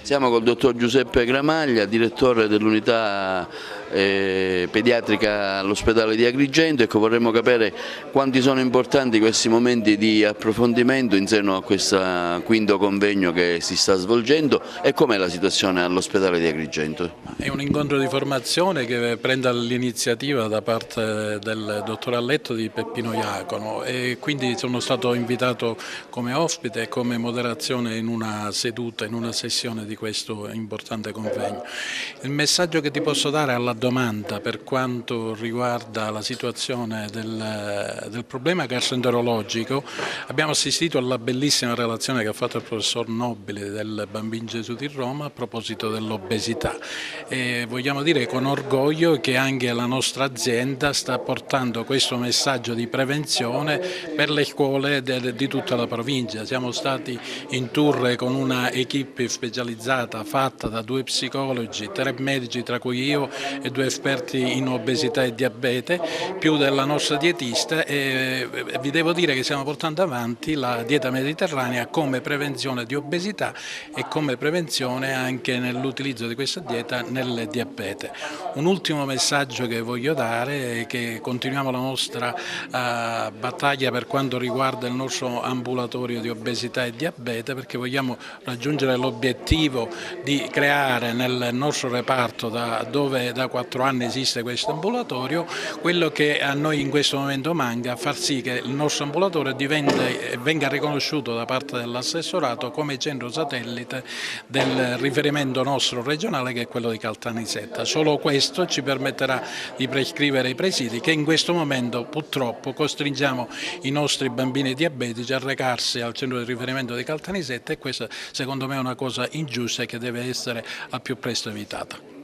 Siamo col dottor Giuseppe Gramaglia, direttore dell'unità pediatrica all'ospedale di Agrigento. Ecco, vorremmo capire quanti sono importanti questi momenti di approfondimento in seno a questo quinto convegno che si sta svolgendo e com'è la situazione all'ospedale di Agrigento. È un incontro di formazione che prende l'iniziativa da parte del dottor Alletto di Peppino Iacono e quindi sono stato invitato come ospite e come moderazione in una seduta, in una sessione di questo importante convegno. Il messaggio che ti posso dare alla domanda per quanto riguarda la situazione del problema gastroenterologico, abbiamo assistito alla bellissima relazione che ha fatto il professor Nobili del Bambino Gesù di Roma a proposito dell'obesità. E vogliamo dire con orgoglio che anche la nostra azienda sta portando questo messaggio di prevenzione per le scuole di tutta la provincia. Siamo stati in tour con una equipe specializzata fatta da 2 psicologi, 3 medici tra cui io e 2 esperti in obesità e diabete, più della nostra dietista, e vi devo dire che stiamo portando avanti la dieta mediterranea come prevenzione di obesità e come prevenzione anche nell'utilizzo di questa dieta nel diabete. Un ultimo messaggio che voglio dare è che continuiamo la nostra battaglia per quanto riguarda il nostro ambulatorio di obesità e diabete, perché vogliamo raggiungere l'obiettivo di creare nel nostro reparto, dove da 4 anni esiste questo ambulatorio, quello che a noi in questo momento manca, far sì che il nostro ambulatorio venga riconosciuto da parte dell'assessorato come centro satellite del riferimento nostro regionale, che è quello di Caltanissetta. Solo questo ci permetterà di prescrivere i presidi che in questo momento purtroppo costringiamo i nostri bambini diabetici a recarsi al centro di riferimento di Caltanissetta, e questa secondo me è una cosa ingiusta e che deve essere al più presto evitata.